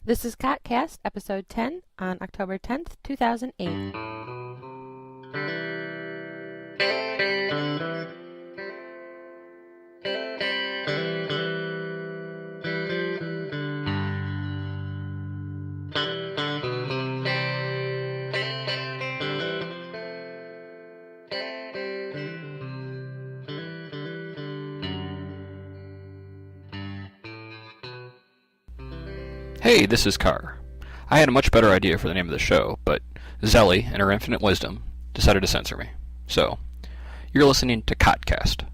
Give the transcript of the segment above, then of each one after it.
This is CoTCast, episode 10, on October 10th, 2008. Hey, this is Carr. I had a much better idea for the name of the show, but Zelly, in her infinite wisdom, decided to censor me. So, you're listening to CoTCast.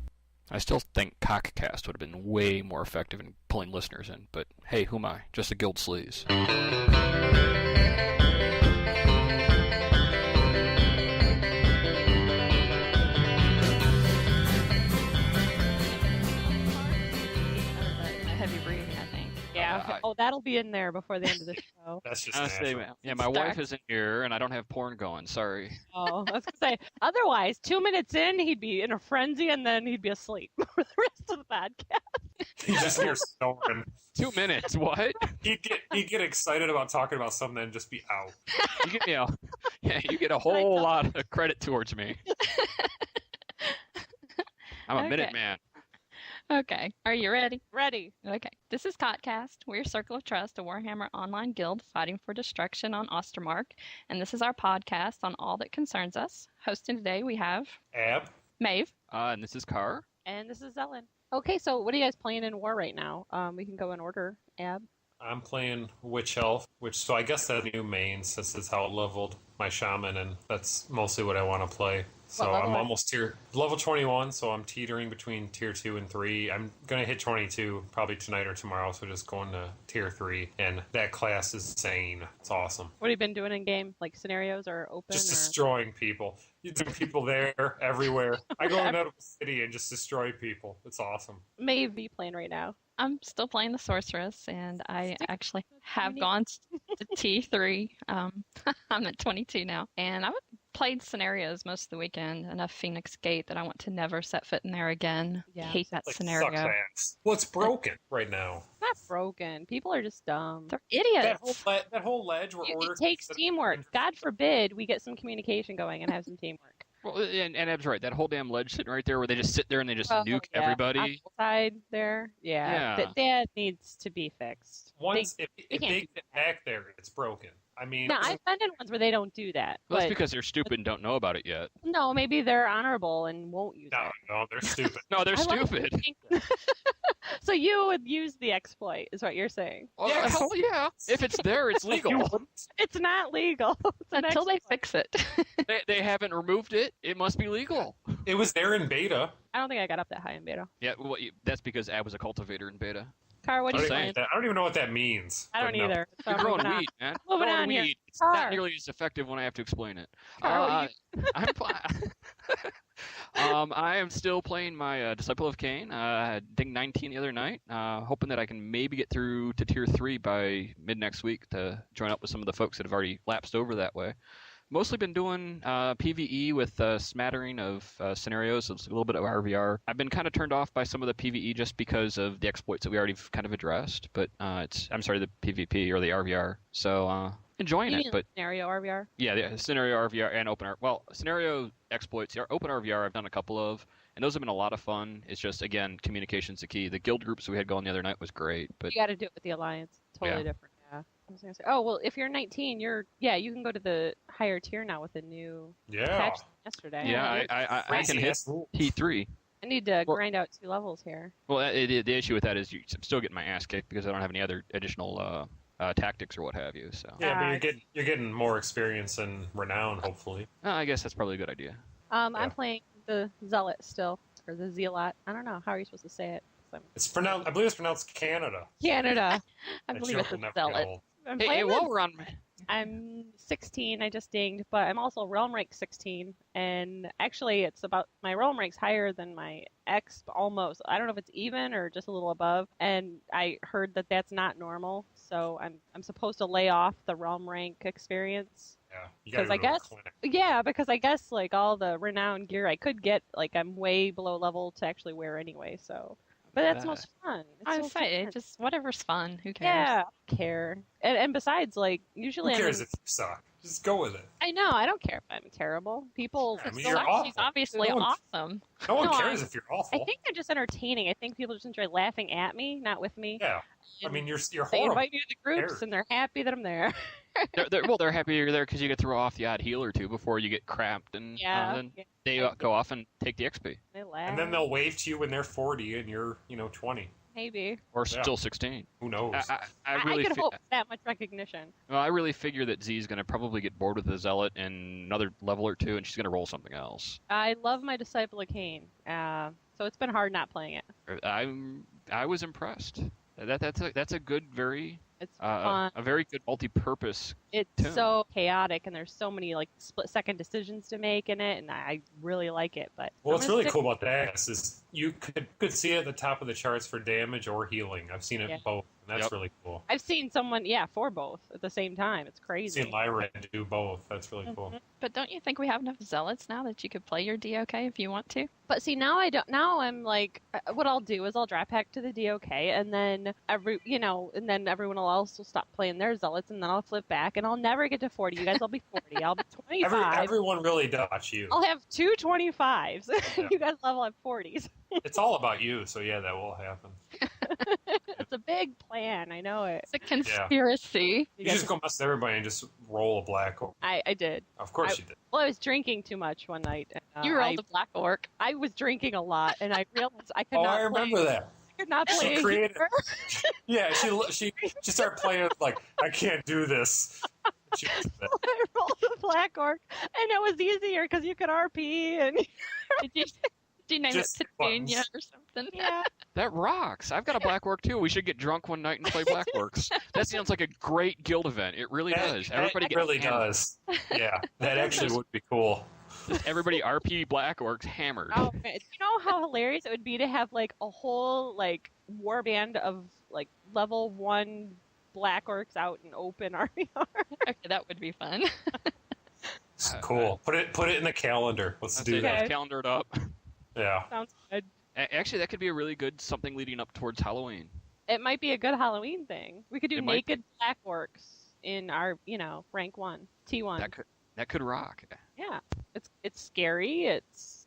I still think CockCast would have been way more effective in pulling listeners in, but hey, who am I? Just a guild sleaze. Heavy breathing, I think. Yeah, that'll be in there before the end of the show. That's just Honestly, natural. yeah, my wife isn't here, and I don't have porn going. Sorry. Oh, I was going to say, otherwise, 2 minutes in, he'd be in a frenzy, and then he'd be asleep for the rest of the podcast. You just hear snoring. 2 minutes? What? He'd get excited about talking about something and just be out. You get a whole lot of credit towards me. I'm a Okay. minute man. Okay, are you ready? Ready. Okay, this is CoTCast. We're Circle of Trust, a Warhammer Online guild fighting for destruction on Ostermark, and this is our podcast on all that concerns us. Hosting today we have Ab? Maeve. And this is Carr. And this is Ellen. Okay, so what are you guys playing in war right now? We can go in order. Ab? I'm playing Witch Elf, so I guess that's new mains. This is how it leveled my shaman, and that's mostly what I want to play. So What level I'm are you? almost level 21, so I'm teetering between tier 2 and 3. I'm going to hit 22 probably tonight or tomorrow, so just going to tier 3. And that class is insane. It's awesome. What have you been doing in game? Like scenarios or open? Just or... destroying people. You do people there, everywhere. I go into the city and just destroy people. It's awesome. Maeve, be playing right now. I'm still playing the Sorceress, and I actually have Tiny. gone to T3. I'm at 22 now, and I've played scenarios most of the weekend. Enough Phoenix Gate that I want to never set foot in there again. Yeah. Hate that Like, scenario. sucks ass. Well, it's broken right now. It's not broken. People are just dumb. They're idiots. That whole ledge where It orders takes teamwork. God forbid we get some communication going and have some teamwork. Well, and Eb's right. That whole damn ledge sitting right there where they just sit there and they just nuke Yeah. everybody. Outside there, yeah. Yeah. That needs to be fixed. Once if can't they do get back there, it's broken. I mean, Now, I've been in ones where they don't do that. Well, that's But because they're stupid and don't know about it yet. no, maybe they're honorable and won't use no, they're stupid. No, they're I like stupid. it. So you would use the exploit, is what you're saying. Well, Yes. hell yeah. If it's there, it's legal. It's not legal. It's an Until they exploit. fix it. They haven't removed it. It must be legal. It was there in beta. I don't think I got up that high in beta. Yeah, well, that's because Ab was a cultivator in beta. Car, what I are you don't, playing? even, I don't even know what that means. I don't but no. either. So You're growing moving on. weed, man. Moving Growing on here. weed. It's Car. not nearly as effective when I have to explain it. Car, I am still playing my Disciple of Cain. Ding 19 the other night. Hoping that I can maybe get through to Tier 3 by mid next week to join up with some of the folks that have already lapsed over that way. Mostly been doing PvE with a smattering of scenarios, a little bit of RVR. I've been kind of turned off by some of the PvE just because of the exploits that we already kind of addressed, but the PvP or the RVR. So enjoying You it, mean but scenario RVR? yeah, the scenario RVR and scenario exploits, open RVR I've done a couple of, and those have been a lot of fun. It's just, again, communication's the key. The guild groups we had going the other night was great, but You got to do it with the alliance. Totally Yeah. different. Yeah. I was gonna say, oh well, if you're 19, you can go to the higher tier now with the new Yeah. patch yesterday. yeah, I can Crazy hit ass rule. T3. I need to Well- grind out 2 levels here. Well, the issue with that is I'm still getting my ass kicked because I don't have any other additional tactics or what have you. So Yeah, Ah, but you're getting more experience and renown, hopefully. I guess that's probably a good idea. I'm Yeah. playing the Zealot still, or the Zealot. I don't know. How are you supposed to say it? It's pronounced. I believe it's pronounced Canada. Canada. I That believe joke it's will a never get Zealot. old. I'm Hey, playing while the- we're on, I'm 16. I just dinged, but I'm also realm rank 16, and actually, it's about my realm rank's higher than my X almost. I don't know if it's even or just a little above. And I heard that that's not normal, so I'm supposed to lay off the realm rank experience. Yeah, you gotta 'Cause go I to guess- the clinic. Yeah, because I guess like all the renowned gear I could get, like I'm way below level to actually wear anyway. So But that's most fun. It's I so would say, fun. just whatever's fun. Who cares? Yeah, I don't care. And besides, like, usually Who cares if you suck? Just go with it. I know, I don't care if I'm terrible. People, I mean, So you're awful. she's obviously No one- awesome. No one No, cares if you're awful. I think they're just entertaining. I think people just enjoy laughing at me, not with me. Yeah. I mean, you're They horrible. invite me to the groups, cares? and they're happy that I'm there. They're happy you're there because you get to throw off the odd heal or two before you get cramped, and Yeah. then yeah, they go off and take the XP. they laugh. And then they'll wave to you when they're 40 and you're, 20. Maybe. Or Yeah. still 16. Who knows? I really could hope that much recognition. Well, I really figure that Z's going to probably get bored with the Zealot in another level or two, and she's going to roll something else. I love my Disciple of Cain, so it's been hard not playing it. I was impressed. That's a good, very It's fun. a very good multi-purpose. It's tune. so chaotic, and there's so many like split-second decisions to make in it, and I really like it. But Well, I'm what's gonna really stick- cool about that is you could see it at the top of the charts for damage or healing. I've seen it Yeah. both, and that's Yep. really cool. I've seen someone, for both at the same time. It's I've crazy. seen Lyra do both. That's really cool. But don't you think we have enough zealots now that you could play your DOK if you want to? But see, now I don't. Now I'm like, what I'll do is I'll drop back to the DOK, and then everyone else will stop playing their zealots, and then I'll flip back, and I'll never get to 40. You guys will be 40. I'll be 25. Everyone really does you. I'll have two 25s. Yeah. You guys level up 40s. It's all about you, so yeah, that will happen. It's a big plan. I know it. It's a conspiracy. You just go mess with everybody and just roll a black orc. I did. Of course you did. Well, I was drinking too much one night. And, You rolled a black orc. I was drinking a lot, and I realized I could Oh, not I remember that. I could not play. She created. either. Yeah, she started playing like I can't do this. She did that. I rolled a black orc, and it was easier because you could RP and Did you name Just it Petunia buttons. or something? yeah. That rocks. I've got a Black Orc too. We should get drunk one night and play Black Orcs. That sounds like a great guild event. It really does. Everybody That gets really hammered. does. Yeah, that actually would be cool. Everybody RP Black Orcs hammered. Oh, man. Do you know how hilarious it would be to have like a whole like war band of like level 1 black orcs out in open RER? Okay, that would be fun. It's cool. Put it in the calendar. Let's That's do it. that. Okay. Calendared up. Yeah. Sounds good. Actually, that could be a really good something leading up towards Halloween. It might be a good Halloween thing. We could do It might naked black orcs in our, rank 1, T1. That could rock. Yeah, it's scary. It's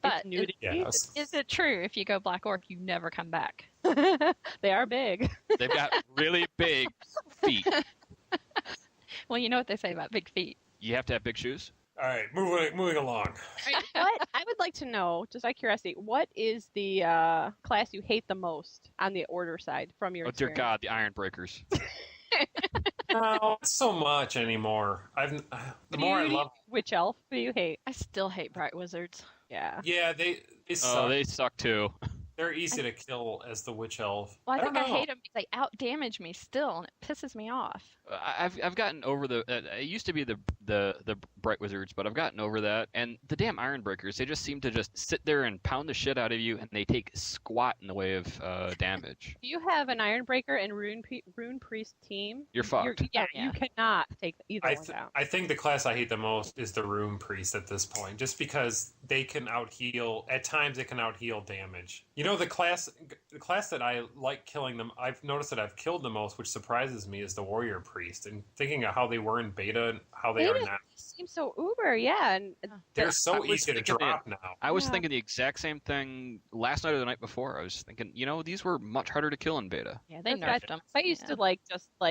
But nudity. Yeah. Is it true if you go black orc, you never come back? They are big. They've got really big feet. Well, you know what they say about big feet. You have to have big shoes. All right, moving along. What I would like to know, just out of curiosity, what is the class you hate the most on the order side from your Oh dear experience? God, the Iron Breakers. No, not so much anymore. The more I love. Witch elf, who do you hate? I still hate bright wizards. Yeah. Yeah, they Oh, suck. they suck too. They're easy to kill as the witch elf. Well, I think don't I know. hate them because they out damage me still, and it pisses me off. I've gotten over the. It used to be the Bright Wizards, but I've gotten over that. And the damn Iron Breakers, they just seem to just sit there and pound the shit out of you, and they take squat in the way of damage. If you have an Iron Breaker and Rune Priest team, You're fucked. Yeah, Yeah. you cannot take either one down. I think the class I hate the most is the Rune Priest at this point, just because they can out heal. At times, they can out heal damage. You know, the class that I like killing them, I've noticed that I've killed the most, which surprises me, is the Warrior Priest. And thinking of how they were in beta and how they are Beta now, seems so uber, yeah. And they're I so was easy to thinking drop now. I was Yeah. thinking the exact same thing last night or the night before. I was thinking, these were much harder to kill in beta. Yeah, they That's nerfed them. I used to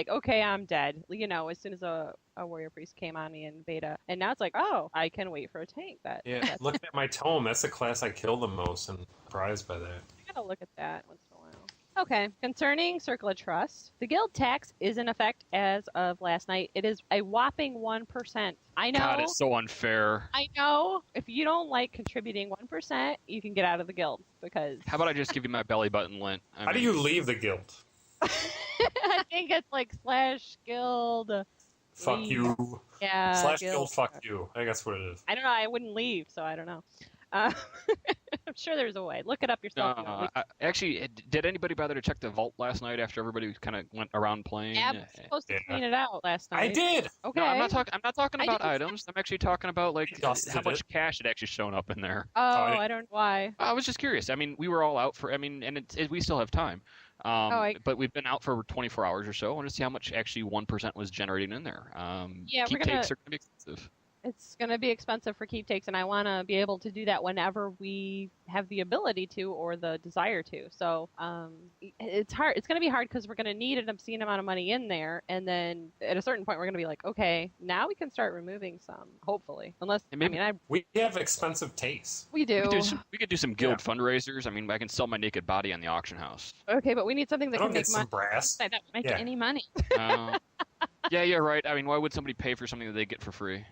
okay, I'm dead. As soon as a Warrior Priest came on me in beta, and now it's like, oh, I can wait for a tank. Yeah, looking at my tome, that's the class I kill the most, and I'm surprised by that. I gotta look at that once in a while. Okay, concerning Circle of Trust, the guild tax is in effect as of last night. It is a whopping 1%. I know. God, it's so unfair. I know. If you don't like contributing 1%, you can get out of the guild because How about I just give you my belly button lint? How do you leave the guild? I think it's like /guild. Fuck you. Yeah. /guild fuck you. I think that's what it is. I don't know. I wouldn't leave, so I don't know. Uh, I'm sure there's a way. Look it up yourself. Actually, did anybody bother to check the vault last night after everybody kind of went around playing? I was supposed to clean it out last night. I did. Okay. No, I'm not talking about items. I'm actually talking about like how much cash had actually shown up in there. Oh, I don't know why. I was just curious. I mean, we were all out for. I mean, and we still have time. But we've been out for 24 hours or so. I want to see how much actually 1% was generating in there. Keep takes are going to be expensive. It's going to be expensive for keeptakes, and I want to be able to do that whenever we have the ability to or the desire to. So it's hard. It's going to be hard because we're going to need an obscene amount of money in there, and then at a certain point we're going to be like, okay, now we can start removing some, hopefully. Unless, we have expensive tastes. We do. We could do some guild fundraisers. I mean, I can sell my naked body on the auction house. Okay, but we need something that can make some brass. That won't make any money. Yeah, you're right. I mean, why would somebody pay for something that they get for free?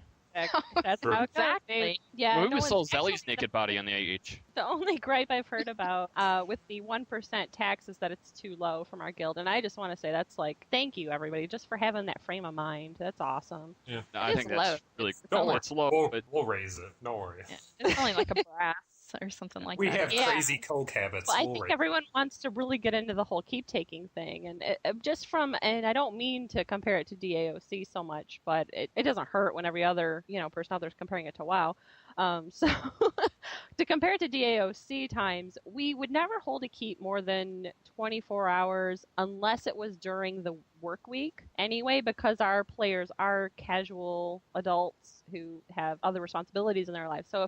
That's how exactly. Yeah. Well, we would sell Zelly's naked body on the AH. The only gripe I've heard about with the 1% tax is that it's too low from our guild, and I just want to say that's like, thank you everybody just for having that frame of mind. That's awesome. Yeah, no, I think that's really cool. It's low, but we'll raise it. Don't worry. Yeah. It's only like a brass or something like we that. We have crazy coke habits. Well, I think everyone wants to really get into the whole keep taking thing, and and I don't mean to compare it to DAOC so much, but it doesn't hurt when every other person out there is comparing it to WoW. So to compare it to DAOC times, we would never hold a keep more than 24 hours unless it was during the work week anyway, because our players are casual adults who have other responsibilities in their lives. So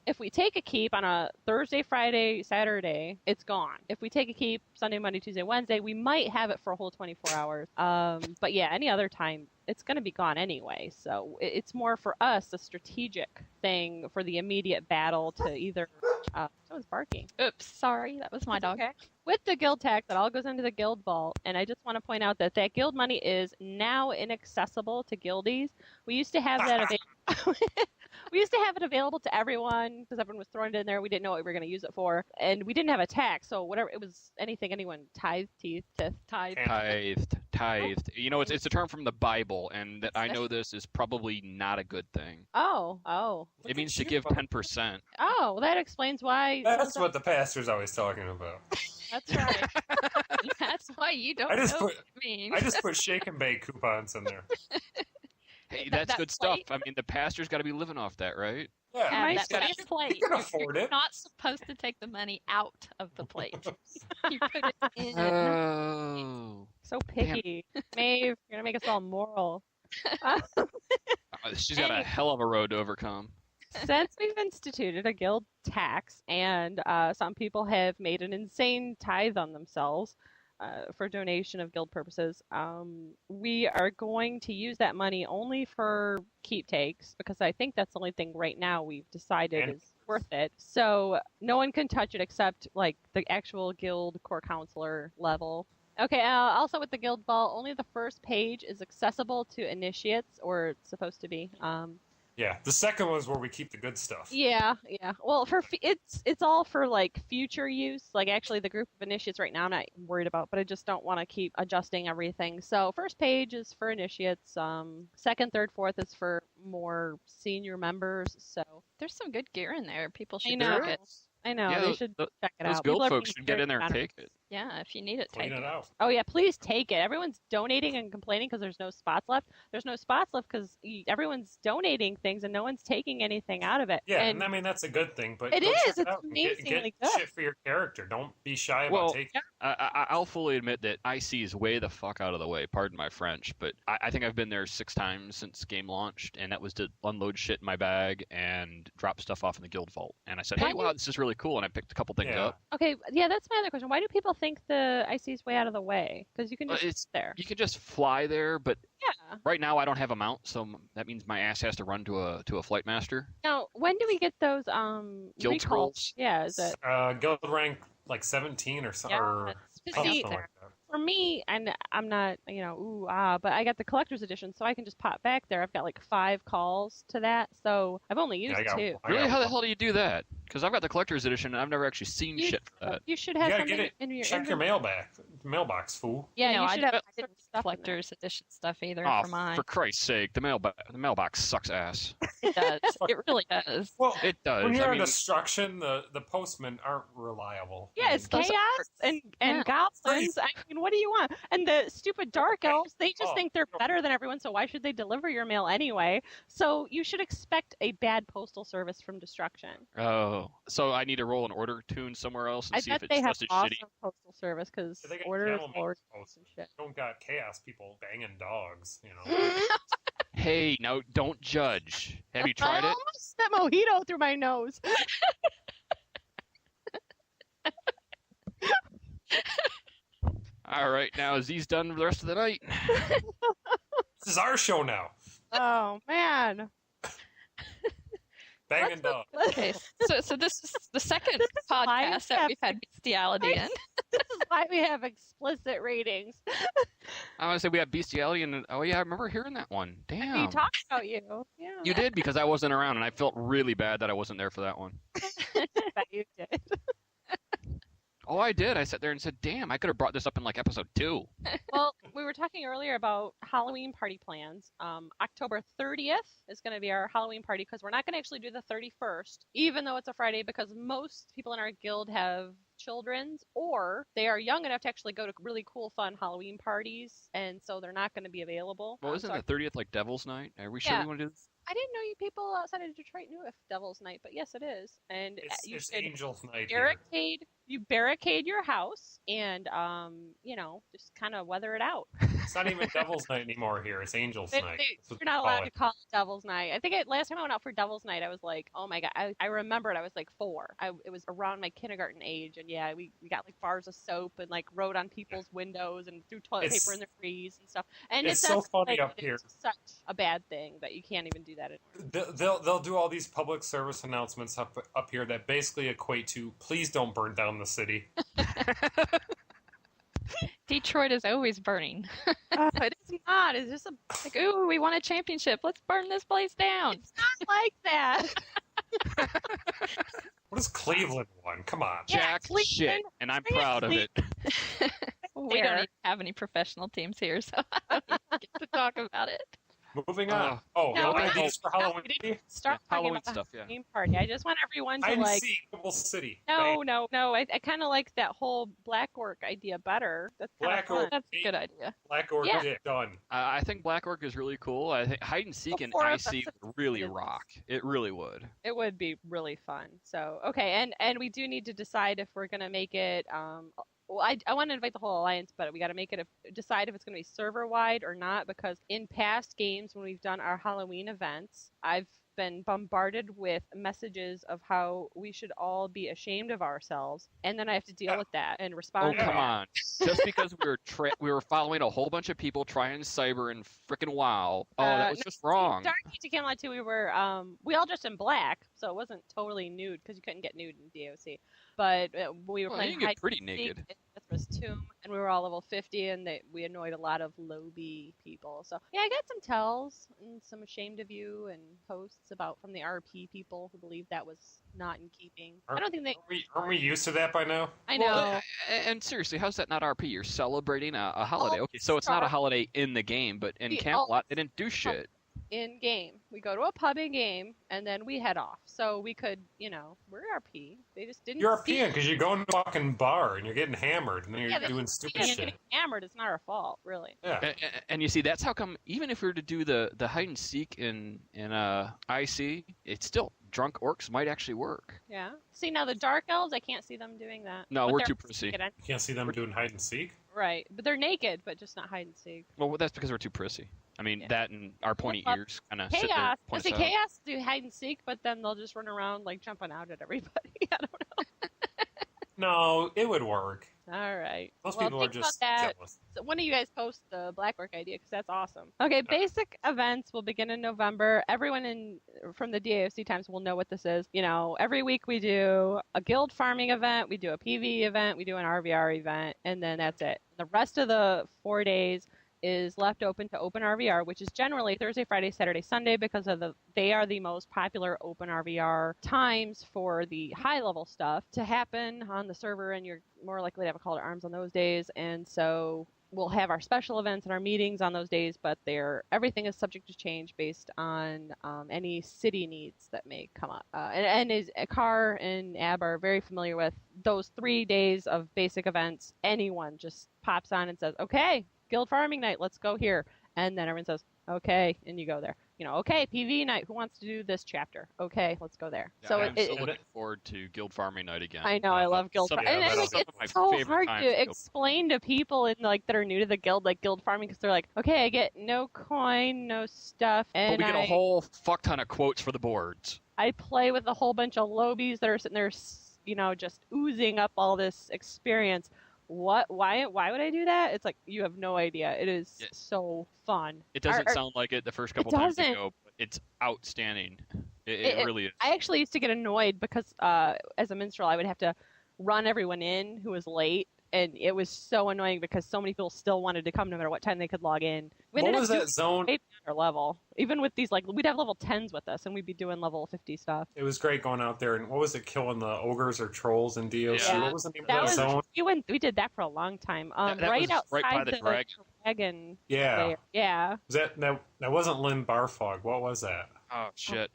if we take a keep on a Thursday, Friday, Saturday, it's gone. If we take a keep Sunday, Monday, Tuesday, Wednesday, we might have it for a whole 24 hours. But yeah, any other time, it's going to be gone anyway. So it's more for us a strategic thing for the immediate battle to either... someone's barking. Oops, sorry, that was my dog. Okay. With the guild tax, that all goes into the guild vault, and I just want to point out that guild money is now inaccessible to guildies. We used to have that available. We used to have it available to everyone because everyone was throwing it in there. We didn't know what we were going to use it for, and we didn't have a tax, so whatever it was, anything anyone tithed. You know, it's a term from the Bible, and that I know this is probably not a good thing. Oh. It means to give 10%. Oh, well, that explains why. That's what the pastor's always talking about. That's right. That's why you don't know what it means. I just put shake and bake coupons in there. Hey, that's good stuff. I mean, the pastor's got to be living off that, right? Yeah, that plate. You can afford it. You're not supposed to take the money out of the plate. You put it in. Oh. So picky. Maeve, you're going to make us all moral. She's got a hell of a road to overcome. Since we've instituted a guild tax, and some people have made an insane tithe on themselves for donation of guild purposes, we are going to use that money only for keeptakes, because I think that's the only thing right now we've decided is worth it. So no one can touch it except like the actual guild core counselor level. Okay, also with the guild vault, only the first page is accessible to initiates, or it's supposed to be. Yeah, the second one is where we keep the good stuff. Yeah. Well, it's all for like future use. Like actually, the group of initiates right now, I'm not worried about, but I just don't want to keep adjusting everything. So first page is for initiates. Second, third, fourth is for more senior members. So there's some good gear in there. People should check it. I know. Yeah, they should check it out. Those guild folks should get in there and take it. Yeah, if you need it, take it out. Oh, yeah, please take it. Everyone's donating and complaining because there's no spots left. There's no spots left because everyone's donating things and no one's taking anything out of it. Yeah, and I mean, that's a good thing. But it is. It's get amazingly good. Shit for your character. Don't be shy about taking it. I'll fully admit that IC is way the fuck out of the way. Pardon my French, but I think I've been there 6 times since game launched, and that was to unload shit in my bag and drop stuff off in the guild vault. And I said, hey, wow, this is really cool, and I picked a couple things up. Okay, yeah, that's my other question. Why do people think the IC is way out of the way? Because you can just sit there. You can just fly there, but right now I don't have a mount, so that means my ass has to run to a flight master. Now, when do we get those guild scrolls? Yeah, is it guild rank like 17 or something? Yeah, something like that. For me, and I'm not, but I got the collector's edition, so I can just pop back there. I've got like 5 calls to that, so I've only used 2. Really? How the hell do you do that? Because I've got the collector's edition, and I've never actually seen shit for that. You should You have gotta something get it. in your Check your mailbox, fool. Yeah, no, you I should have didn't certain get stuff in there. collector's edition stuff either Oh, for mine. for Christ's sake, the mailbox sucks ass. It does. It really does. Well, It does. when you're I on mean, destruction, the postmen aren't reliable. Yeah, it's Those chaos are- and Yeah. goblins. I mean, what do you want? And the stupid dark elves, they just Oh, think they're better than everyone, so why should they deliver your mail anyway? So you should expect a bad postal service from destruction. oh, so I need to roll an order tune somewhere else and I see bet if they it's have just as awesome shitty. postal service because They got orders camel forward posts. and shit. Don't got chaos people banging dogs, you know. Hey, now don't judge. Have you I tried it? almost spit mojito through my nose. All right, now Z's done for the rest of the night. This is our show now. Oh man. Banging dogs. Okay, so this is the second This is why we podcast that have- we've had bestiality in. This is why we have explicit ratings. I want to say we have bestiality, and oh yeah, I remember hearing that one. We Damn. talked about you. Yeah. You did because I wasn't around, and I felt really bad that I wasn't there for that one. Bet you did. Oh, I did. I sat there and said, "Damn, I could have brought this up in like episode 2." Well, we were talking earlier about Halloween party plans. October 30th is going to be our Halloween party because we're not going to actually do the 31st, even though it's a Friday, because most people in our guild have children's or they are young enough to actually go to really cool, fun Halloween parties, and so they're not going to be available. Well, isn't so the 30th like Devil's Night? Are we sure Yeah. we want to do this? I didn't know you people outside of Detroit knew if Devil's Night, but yes, it is. And you It's should Angel's Night here. barricade. You barricade your house, and just kind of weather it out. It's not even Devil's Night anymore here. It's Angel's Night. That's what You're not they call allowed to it. call it Devil's Night. I think last time I went out for Devil's Night, I was like, oh my god. I remembered I was like 4. It was around my kindergarten age, and yeah, we got like bars of soap and like wrote on people's windows and threw toilet It's- paper in their trees and stuff. And it's so funny escalated up here. into such a bad thing that you can't even do that anymore. They'll do all these public service announcements up here that basically equate to please don't burn down the city. Detroit is always burning. It is not. It's just Like, ooh, we won a championship. Let's burn this place down. it's not like that. What is Cleveland one? Come on. Yeah, Jack Cleveland, shit, and I'm bring it, proud of it. We don't even have any professional teams here, so I don't even get to talk about it. Moving on. Oh, No, what we- ideas for Halloween? we didn't start talking Halloween about the stuff, yeah. Halloween party. I just want everyone to Hide and like. seek, Double City. No. I kind of like that whole black work idea better. That's kind of Black fun. Orc. That's a good idea. Black Orc Yeah. is done. I think Black Orc is really cool. I think hide and seek and Before us, IC that's would really business. rock. It really would. It would be really fun. So okay, and we do need to decide if we're gonna make it. Well, I want to invite the whole alliance, but we got to make it decide if it's going to be server wide or not. Because in past games, when we've done our Halloween events, I've been bombarded with messages of how we should all be ashamed of ourselves, and then I have to deal with that and Oh respond. to come that. on! Just because we were following a whole bunch of people trying cyber and frickin' WoW. Oh, that was No, just wrong. Dark Age of Camelot 2, we all dressed in black, so it wasn't totally nude because you couldn't get nude in DOC. But we were Well, playing you can get hide pretty and seek naked. in Mithra's Tomb, and we were all level 50, and we annoyed a lot of low B people. So yeah, I got some tells and some ashamed of you and posts about from the RP people who believe that was not in keeping. I don't think they. Aren't we used to that by now? I know. Well, and seriously, how's that not RP? You're celebrating a holiday. Okay, so it's not a holiday in the game, but in We Camelot, they didn't do shit. In game, we go to a pub in game, and then we head off. So we could, we're RP. They just didn't. You're a see peon because you're going to a fucking bar and you're getting hammered and then you're Yeah, doing Yeah, stupid shit. getting hammered is not our fault, really. Yeah. And you see, that's how come even if we were to do the hide and seek in IC, it's still drunk orcs might actually work. Yeah. See, now the dark elves, I can't see them doing that. No, But we're they're too prissy. naked. You can't see them doing hide and seek. Right, but they're naked, but just not hide and seek. Well, that's because we're too prissy. I mean, Yeah. that and our pointy Well, ears kind of sit there. Chaos. Point See, us out. chaos do hide and seek, but then they'll just run around like jumping out at everybody. I don't know. No, it would work. All right. Most Well, people are think about just that. jealous. So one of you guys post the black work idea because that's awesome. Okay, basic events will begin in November. Everyone from the DAOC times will know what this is. Every week we do a guild farming event, we do a PvE event, we do an RVR event, and then that's it. The rest of the 4 days is left open to Open RVR, which is generally Thursday, Friday, Saturday, Sunday, because they are the most popular Open RVR times for the high level stuff to happen on the server, and you're more likely to have a call to arms on those days. And so we'll have our special events and our meetings on those days, but everything is subject to change based on any city needs that may come up. And Carr and Ab are very familiar with those 3 days of basic events. Anyone just pops on and says, okay, guild farming night, let's go here. And then everyone says, okay, and you go there. Okay, PV night, who wants to do this chapter? Okay, let's go there. Yeah, so I'm still looking forward to guild farming night again. I know, I love guild farming. And it's so hard to explain to people that are new to the guild, like guild farming, because they're like, okay, I get no coin, no stuff, and but we get a whole fuck ton of quotes for the boards. I play with a whole bunch of lobies that are sitting there, just oozing up all this experience. Why would I do that? It's like, you have no idea. It is so fun. It doesn't sound like it the first couple times you go, but it's outstanding. It really is. I actually used to get annoyed because as a minstrel, I would have to run everyone in who was late, and it was so annoying because so many people still wanted to come no matter what time they could log in. What was that zone? Our level, even with these, we'd have level 10s with us, and we'd be doing level 50 stuff. It was great going out there, and what was it, killing the ogres or trolls in DOC? Yeah. What was the name of that zone? We did that for a long time. Right outside by the dragon. Yeah. Yeah. Was that wasn't Lynn Barfog? What was that? Oh shit.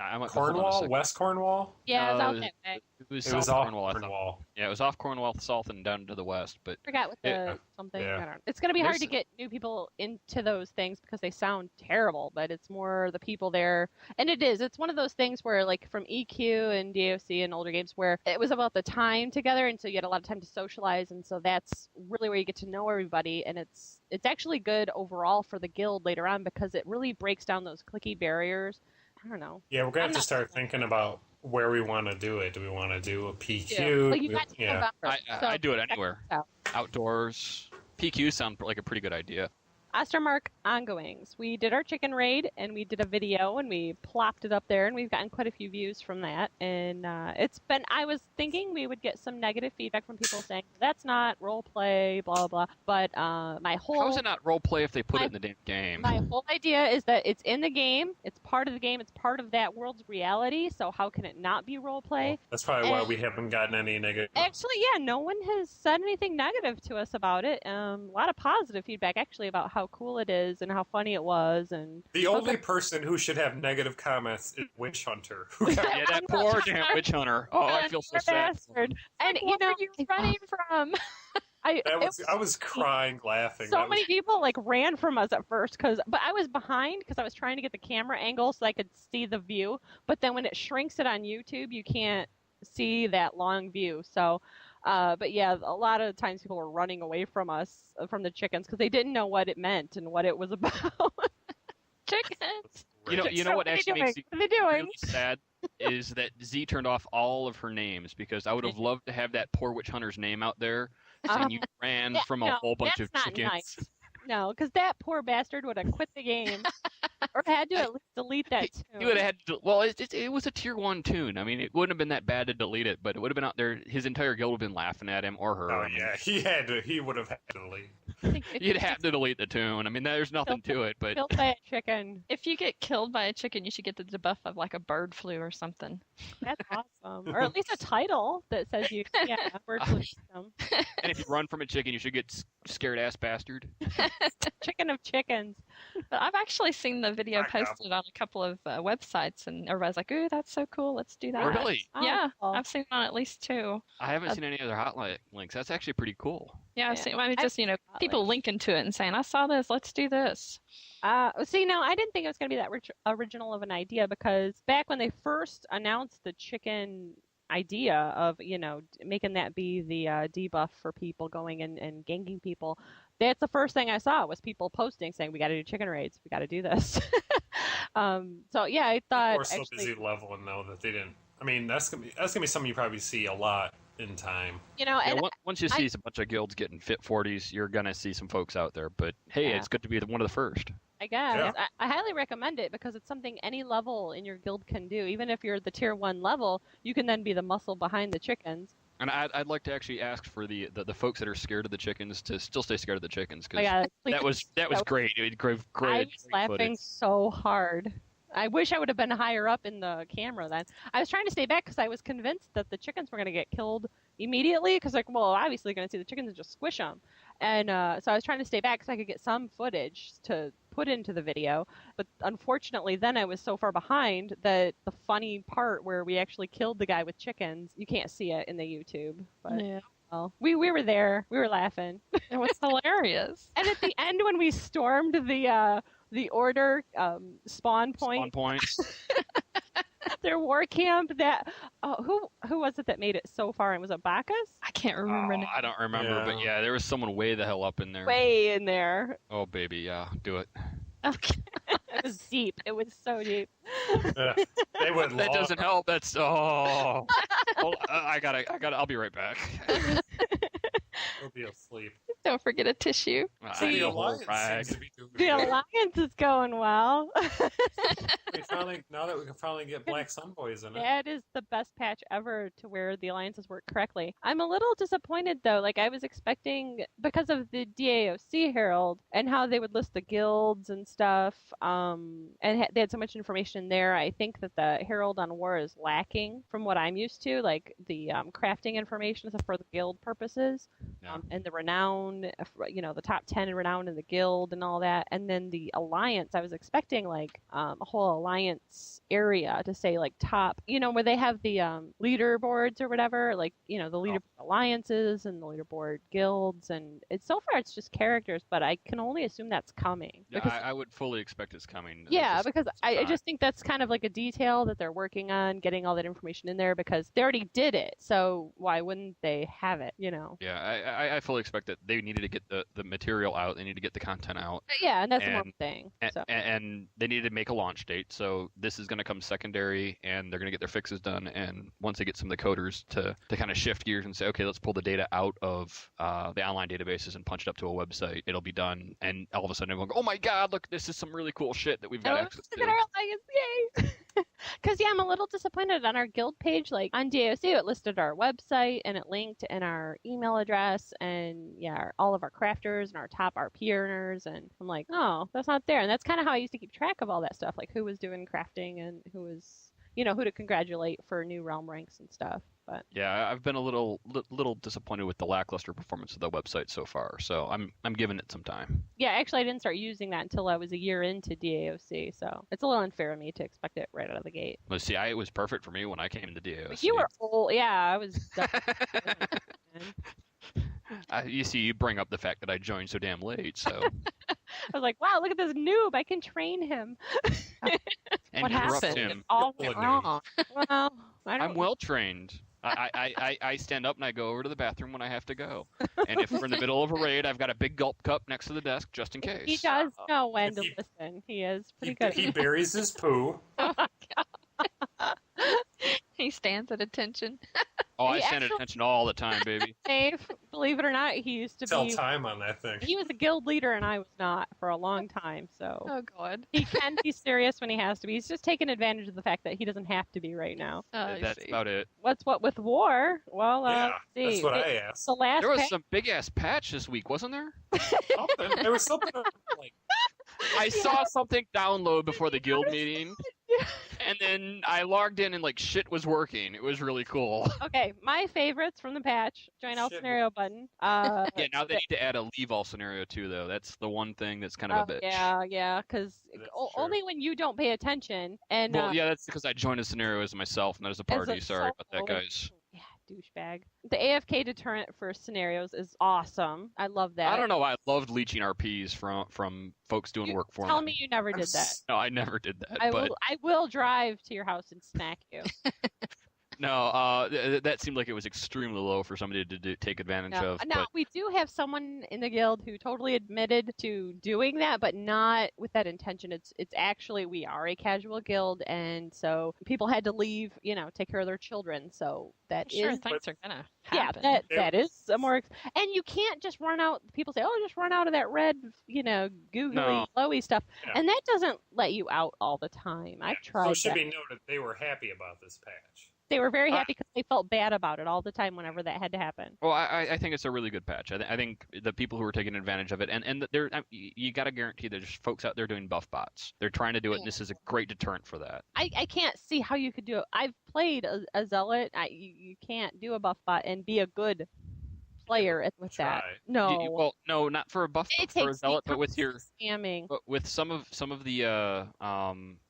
I'm Cornwall, West Cornwall. Yeah, it was out that way. It was off Cornwall. Cornwall. Yeah, it was off Cornwall south and down to the west, but I forgot what something. Yeah. I don't know. It's going to be hard to get new people into those things because they sound terrible, but it's more the people there. And it is. It's one of those things where, from EQ and DOC and older games, where it was about the time together, and so you had a lot of time to socialize, and so that's really where you get to know everybody, and it's actually good overall for the guild later on because it really breaks down those clicky barriers. I don't know. Yeah, we're going to have to start thinking about where we want to do it. Do we want to do a PQ? Yeah. I do it anywhere. Outdoors. PQ sounds like a pretty good idea. Ostermark ongoings. We did our chicken raid, and we did a video, and we plopped it up there, and we've gotten quite a few views from that. And I was thinking we would get some negative feedback from people saying, that's not role play, blah, blah. But how is it not role play if they put it in the damn game? My whole idea is that it's in the game, it's part of the game, it's part of that world's reality, so how can it not be role play? Well, that's probably why we haven't gotten any negative. Actually, yeah, no one has said anything negative to us about it. A lot of positive feedback, actually, about how cool it is and how funny it was. And the only person who should have negative comments is Witch Hunter. Yeah, that poor damn Witch Hunter. Oh, I feel so sad. And what are you running from? I was crying, laughing. So many people ran from us at first, but I was behind because I was trying to get the camera angle so I could see the view. But then when it shrinks it on YouTube, you can't see that long view. So. But yeah, a lot of times people were running away from us, from the chickens, because they didn't know what it meant and what it was about. Chickens. You know what actually makes me really sad is that Z turned off all of her names, because I would have loved to have that poor Witch Hunter's name out there, and you ran from a whole bunch of chickens. Nice. No, because that poor bastard would have quit the game, or had to at least delete that tune. He would have had to. Well, it was a tier 1 tune. I mean, it wouldn't have been that bad to delete it, but it would have been out there. His entire guild would have been laughing at him or her. Oh yeah, he would have had to delete. You'd have to delete the tune. I mean, there's nothing to it, but killed by a chicken. If you get killed by a chicken, you should get the debuff of a bird flu or something. That's awesome, or at least a title that says bird flu system. And if you run from a chicken, you should get scared ass bastard. Chicken of chickens. But I've actually seen the video posted on a couple of websites, and everybody's like, "Ooh, that's so cool! Let's do that." Really? Yeah, I've seen it on at least 2. I haven't seen any other hotline links. That's actually pretty cool. Yeah, I've seen. I mean, just people linking to it and saying, "I saw this. Let's do this." See, no, I didn't think it was going to be that original of an idea, because back when they first announced the chicken idea of making that be the debuff for people going and ganking people, that's the first thing I saw was people posting saying, we got to do chicken raids, we got to do this. So yeah, I thought we're so busy leveling though that they didn't. I mean, that's gonna be something you probably see a lot in time. Once you see a bunch of guilds getting fit 40s, you're gonna see some folks out there. But hey, it's good to be one of the first. I guess. Yeah. I highly recommend it because it's something any level in your guild can do. Even if you're the tier 1 level, you can then be the muscle behind the chickens. And I'd like to actually ask for the folks that are scared of the chickens to still stay scared of the chickens, Oh, because yeah, that was great. It was great. I was laughing footage. so hard. I wish I would have been higher up in the camera then. I was trying to stay back because I was convinced that the chickens were going to get killed immediately because, like, well, obviously going to see the chickens and just squish them. And so I was trying to stay back so I could get some footage to put into the video. But unfortunately, then I was so far behind that the funny part where we actually killed the guy with chickens, you can't see it in the YouTube. But Yeah. well, we were there. We were laughing. It was hilarious. And at the end, when we stormed the order spawn point, their war camp, that who was it that made it so far? And was it Bacchus? I can't remember. Oh, I don't remember, but yeah, there was someone way the hell up in there. Way in there. Oh baby, yeah, do it. Okay. It was deep. It was so deep. They would. That doesn't help. That's Hold, I'll be right back. He'll be asleep. Don't forget a tissue. See, the I whole alliance rag. seems to be doing The good. alliance is going well. Now that we can finally get Black Sun Boys in it. That is the best patch ever to where the alliances work correctly. I'm a little disappointed though. Like I was expecting, because of the DAOC Herald and how they would list the guilds and stuff, and they had so much information there. I think that the Herald on War is lacking from what I'm used to, like the crafting information for the guild purposes, Yeah. and the renown, the top 10 in renown in the guild and all that. And then the alliance, I was expecting like a whole alliance area to say like top, where they have the leaderboards or whatever, like the leaderboard alliances and the leaderboard guilds, and so far it's just characters, but I can only assume that's coming. Yeah, Because, I would fully expect it's coming. yeah, because I just think that's kind of like a detail that they're working on, getting all that information in there, because they already did it, so why wouldn't they have it, Yeah, I fully expect that they needed to get the material out. They need to get the content out. Yeah, and that's the And- one thing. So. And they needed to make a launch date. So this is going to come secondary, and they're going to get their fixes done. And once they get some of the coders to kind of shift gears and say, okay, let's pull the data out of the online databases and punch it up to a website, it'll be done. And all of a sudden, everyone go, oh my God, look, this is some really cool shit that we've got access to. Look at our alliance, yay! Because, yeah, I'm a little disappointed on our guild page. Like, on DAOC, it listed our website, and it linked in our email address, and, yeah, all of our crafters and our top RP earners, and I'm like, oh, that's not there. And that's kind of how I used to keep track of all that stuff, like who was doing crafting and who was, who to congratulate for new realm ranks and stuff. But Yeah, I've been a little disappointed with the lackluster performance of the website so far. So I'm giving it some time. yeah, actually, I didn't start using that until I was a year into DAOC, so it's a little unfair of me to expect it right out of the gate. Let's see, it was perfect for me when I came to DOC. You were old, yeah, I was. You see, you bring up the fact that I joined so damn late, so I was like, wow, look at this noob. I can train him. and What corrupt happened? him. All Good went noob. wrong. Well, I don't I'm well trained. I stand up and I go over to the bathroom when I have to go. And if we're in the middle of a raid, I've got a big gulp cup next to the desk just in case. He does know when to He- listen. He is pretty He, good. he buries his poo. He stands at attention. Oh, I He stand at actually- attention all the time, baby. Dave, believe it or not, he used to Tell be. time on that thing. He was a guild leader and I was not for a long time. So Oh, God. he can be serious when he has to be. He's just taking advantage of the fact that he doesn't have to be right now. I That's see. about it. What's what with war? Well, Yeah, let's see. that's what I asked. The last There was patch- some big ass patch this week, wasn't there? Something. There was something like I saw something download before the guild meeting, and then I logged in and like shit was working. It was really cool. Okay, my favorites from the patch. Join all Shit. scenario button. Yeah, now they need to add a leave all scenario too, though. That's the one thing that's kind of a bitch. yeah, because That's only when you don't pay attention and Well, yeah, that's because I joined a scenario as myself, not as a party. Sorry about that, solo. guys. Yeah, douchebag. The AFK deterrent for scenarios is awesome. I love that. I don't know. I loved leeching RPs from folks doing work for Tell me. me you never did that. No, I never did that. I but will drive to your house and smack you. no, that seemed like it was extremely low for somebody to take advantage No, of. now But we do have someone in the guild who totally admitted to doing that, but not with that intention. It's actually we are a casual guild, and so people had to leave, take care of their children. So that Sure, is things are gonna yeah, happen. that is a more and you can't just run out. People say, "Oh, just run out of that red, googly, No. glowy stuff," Yeah. and that doesn't let you out all the time. I've So tried it should that. be noted they were happy about this patch. They were very happy because they felt bad about it all the time whenever that had to happen. Well, I think it's a really good patch. I think the people who are taking advantage of it, and you got to guarantee there's folks out there doing buff bots. They're trying to do it, and this is a great deterrent for that. I can't see how you could do it. I've played a zealot. You can't do a buff bot and be a good player with that. No. Well, no, not for a buff for a zealot, but with your spamming. But with some of the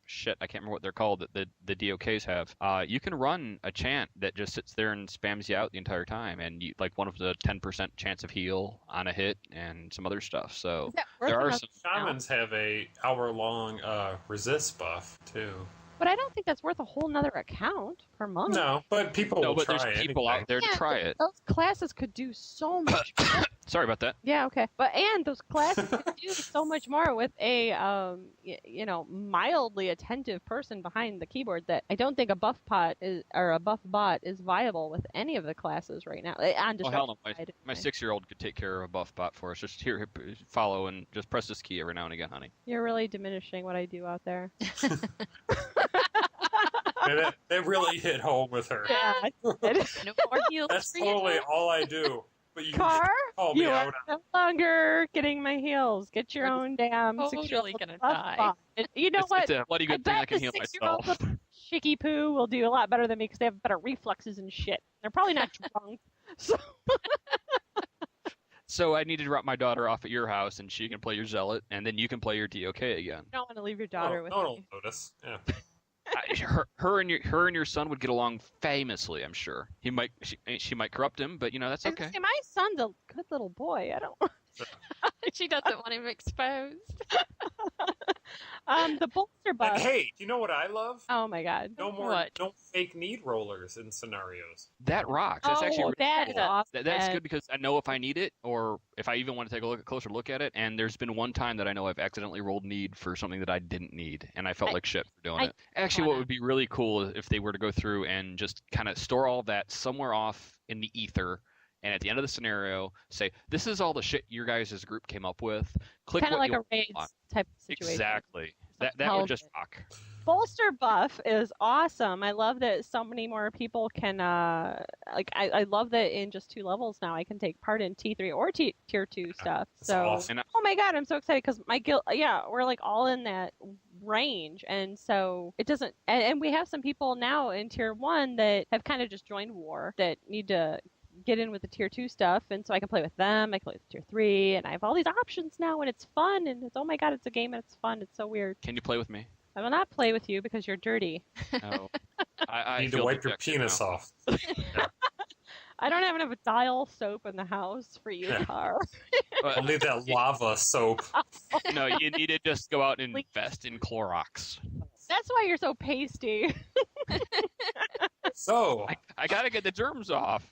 shit, I can't remember what they're called that the DOKs have. You can run a chant that just sits there and spams you out the entire time, and you like one of the 10% chance of heal on a hit and some other stuff. So there are some shamans have a hour-long resist buff too. But I don't think that's worth a whole nother account per month. No, but people will try it. There's people out there to try it. Those classes could do so much more. Sorry about that. Yeah, okay. And those classes could do so much more with a, mildly attentive person behind the keyboard that I don't think a buff bot is viable with any of the classes right now. Well, hell no. My 6-year-old could take care of a buff bot for us. Just here, follow, and just press this key every now and again, honey. You're really diminishing what I do out there. That really hit home with her. Yeah, no more heals. That's totally all I do. But you Car, call me you out. are no longer getting my heals. Get your own damn totally gonna die. You know what? It's a bloody good thing I can heal myself. Shicky Poo will do a lot better than me because they have better reflexes and shit. They're probably not drunk. So I need to drop my daughter off at your house, and she can play your zealot, and then you can play your DOK again. I don't want to leave your daughter with me. me. No, notice. Yeah. Her and your son would get along famously, I'm sure. She might corrupt him, but that's okay. My son's a good little boy. I don't. She doesn't want him exposed. The bolster buff. And hey, do you know what I love? Oh my god. No fake need rollers in scenarios. That rocks. That's actually really that's cool. awesome. That's good because I know if I need it or if I even want to take a closer look at it. And there's been one time that I know I've accidentally rolled need for something that I didn't need, and I felt like shit for doing it. Actually, what would be really cool if they were to go through and just kind of store all that somewhere off in the ether. And at the end of the scenario, say, this is all the shit your guys' group came up with. Click kind of like a raids type of situation. Exactly. That would just rock. Bolster buff is awesome. I love that so many more people can, I love that in just 2 levels now I can take part in T3 or Tier 2 stuff. So, awesome. Oh my god, I'm so excited because my guild, we're like all in that range. And so it doesn't, and we have some people now in Tier 1 that have kind of just joined War that need to get in with the Tier 2 stuff, and so I can play with them, I can play with Tier 3, and I have all these options now, and it's fun, and it's, oh my god, it's a game, and it's fun, it's so weird. Can you play with me? I will not play with you because you're dirty. No. I need to wipe your penis off. I don't have enough dial soap in the house for you, Car. I'll need that lava soap. No, you need to just go out and invest in Clorox. That's why you're so pasty. So I gotta get the germs off.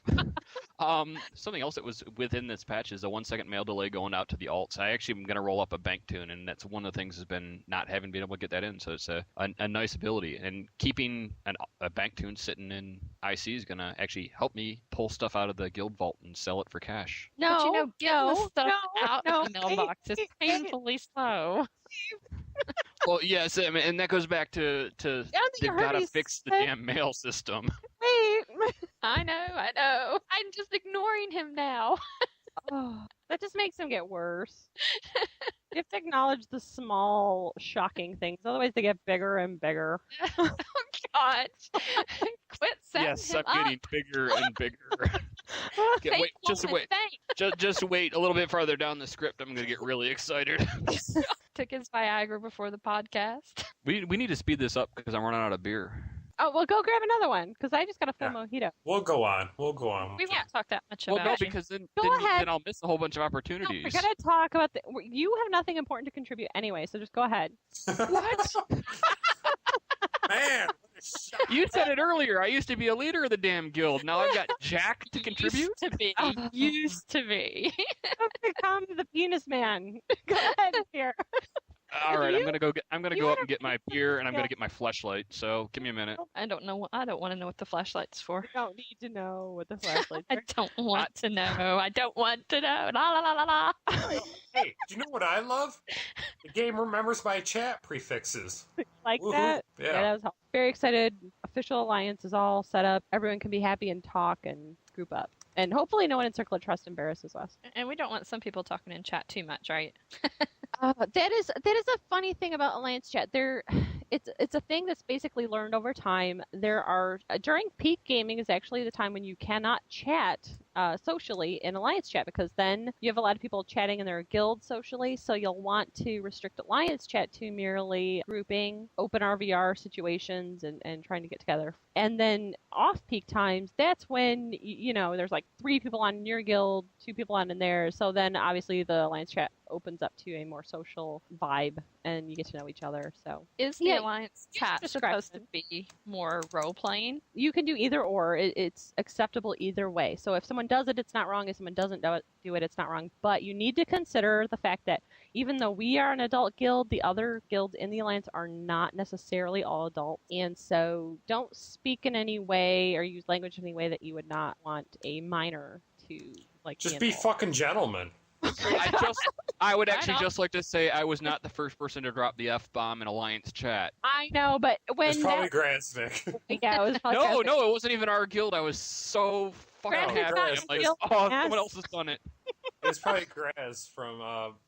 Something else that was within this patch is a 1-second mail delay going out to the alts. I actually am gonna roll up a bank tune, and that's one of the things has been not having been able to get that in. So it's a nice ability, and keeping a bank tune sitting in IC is gonna actually help me pull stuff out of the guild vault and sell it for cash. But getting the stuff out of the mailbox is painfully slow. Well, yes, I mean, and that goes back to they've got to fix the damn mail system. Wait. I know. I'm just ignoring him now. That just makes him get worse. You have to acknowledge the small, shocking things. Otherwise, they get bigger and bigger. Oh, God. Quit setting yes, him I'm up. getting bigger and bigger. Just wait a little bit farther down the script. I'm going to get really excited. Took his Viagra before the podcast. We need to speed this up because I'm running out of beer. Oh, well, go grab another one, because I just got a full mojito. We'll go on. We won't talk that much about Well, no, it. because then I'll miss a whole bunch of opportunities. No, we're going to talk about you have nothing important to contribute anyway, so just go ahead. What? Man, you said it earlier. I used to be a leader of the damn guild. Now I've got Jack to contribute? Used to be. I've become the penis man. Go ahead here. All right, I'm gonna go up and get my beer, and I'm gonna get my fleshlight. So give me a minute. I don't want to know what the flashlight's for. You don't need to know what the flashlight's I don't want to know. I don't want to know. La la la la la. Hey, do you know what I love? The game remembers my chat prefixes. like Woohoo. that. Yeah. That was helpful. Very excited. Official alliance is all set up. Everyone can be happy and talk and group up. And hopefully no one in Circle of Trust embarrasses us. And we don't want some people talking in chat too much, right? That is a funny thing about Alliance Chat. It's a thing that's basically learned over time. There are during peak gaming is actually the time when you cannot chat socially in Alliance Chat, because then you have a lot of people chatting in their guild socially. So you'll want to restrict Alliance Chat to merely grouping, open RVR situations, and trying to get together. And then off peak times, that's when there's like 3 people on in your guild, 2 people on in theirs. So then obviously the Alliance Chat opens up to a more social vibe and you get to know each other. So Is the Alliance chat discretion. supposed to be more role playing? You can do either or. It's acceptable either way. So if someone does it, it's not wrong. If someone doesn't do it, it's not wrong. But you need to consider the fact that even though we are an adult guild, the other guilds in the Alliance are not necessarily all adult. And so don't speak in any way or use language in any way that you would not want a minor to Just be fucking gentlemen. I would actually just like to say I was not the first person to drop the F-bomb in Alliance chat. I know, but when It's probably Grasnick. Yeah, it was probably No, it wasn't even our guild. I was so fucking Grasnick's happy. not I'm like, guild, yes. someone else has done it. It's probably Graz from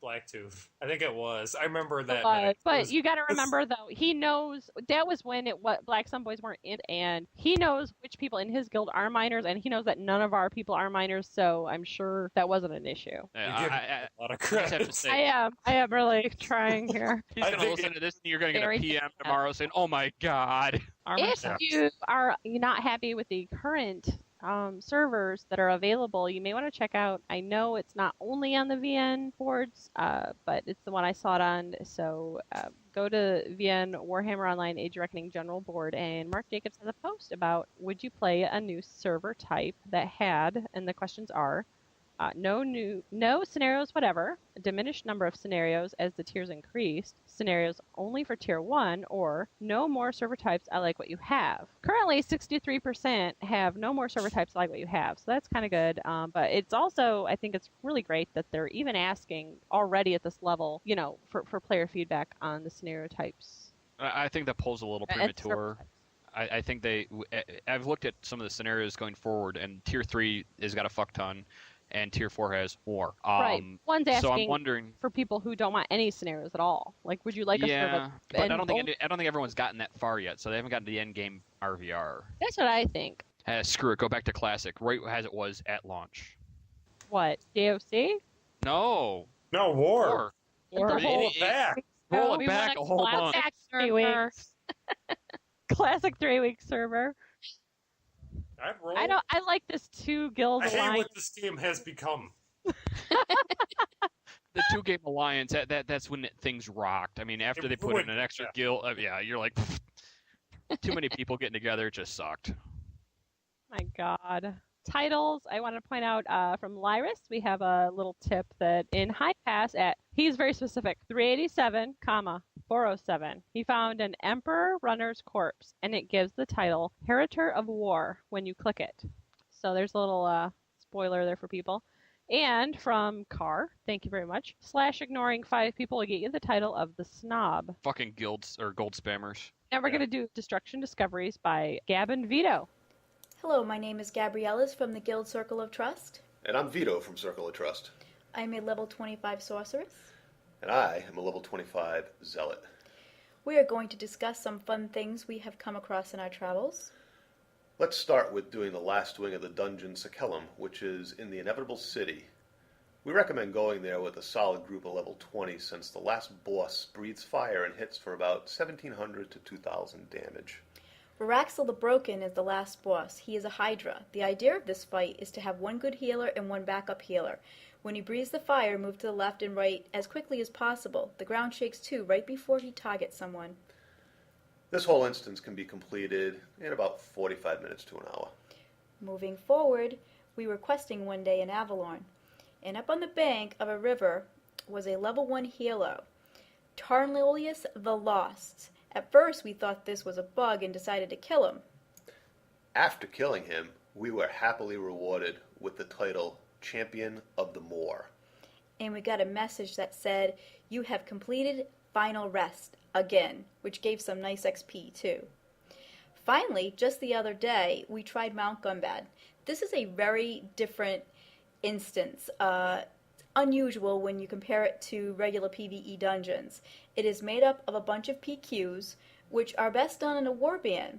Blacktooth. I think it was. I remember that. But you got to remember, though, he knows that was when Black Sun Boys weren't in, and he knows which people in his guild are minors, and he knows that none of our people are minors, so I'm sure that wasn't an issue. I a lot of just have to credit. say, I am really trying here. he's going to listen to this, and you're going to get a PM tomorrow saying, "Oh my god." If you are not happy with the current servers that are available, you may want to check out. I know it's not only on the VN boards, but it's the one I saw it on. So go to VN Warhammer Online Age Reckoning General Board, and Mark Jacobs has a post about would you play a new server type that had, and the questions are, no scenarios whatever, a diminished number of scenarios as the tiers increased, scenarios only for tier 1, or no more server types, I like what you have. Currently 63% have no more server types, I like what you have, so that's kind of good, but it's also, I think it's really great that they're even asking already at this level, for player feedback on the scenario types. I think that poll's a little premature. I think I've looked at some of the scenarios going forward, and tier 3 has got a fuck ton. And tier 4 has more. Right. One's asking so I'm wondering, for people who don't want any scenarios at all. Like, would you like a server? But I don't think everyone's gotten that far yet, so they haven't gotten to the end game RVR. That's what I think. Screw it, go back to classic, right as it was at launch. What? DOC? No, War. War. Roll it back. Roll it back a whole month. Classic 3 weeks. Classic 3-week server. I'd roll. I like this 2 guild I hate alliance. what this game has become. The 2-game alliance, that's when things rocked. I mean, after they put in an extra guild, you're like, too many people getting together, it just sucked. My God. Titles, I want to point out from Lyris, we have a little tip that in High Pass he's very specific, 387, 407, he found an Emperor Runner's Corpse, and it gives the title Heritor of War when you click it. So there's a little spoiler there for people. And from Carr, thank you very much, /ignoring 5 people will get you the title of the Snob. Fucking guilds or gold spammers. And we're going to do Destruction Discoveries by Gab and Vito. Hello, my name is Gabrielas from the Guild Circle of Trust. And I'm Vito from Circle of Trust. I'm a level 25 sorceress. And I am a level 25 zealot. We are going to discuss some fun things we have come across in our travels. Let's start with doing the last wing of the dungeon Sakellum, which is in the Inevitable City. We recommend going there with a solid group of level 20 since the last boss breathes fire and hits for about 1,700 to 2,000 damage. Varaxel the Broken is the last boss. He is a Hydra. The idea of this fight is to have one good healer and one backup healer. When he breathes the fire, move to the left and right as quickly as possible. The ground shakes too right before he targets someone. This whole instance can be completed in about 45 minutes to an hour. Moving forward, we were questing one day in Avalon, and up on the bank of a river was a level 1 healer, Tarnlilius the Lost. At first, we thought this was a bug and decided to kill him. After killing him, we were happily rewarded with the title Champion of the Moor. And we got a message that said, "You have completed final rest again, which gave some nice XP too. Finally, just the other day, we tried Mount Gumbad. This is a very different instance, unusual when you compare it to regular PvE dungeons. It is made up of a bunch of PQs, which are best done in a warband.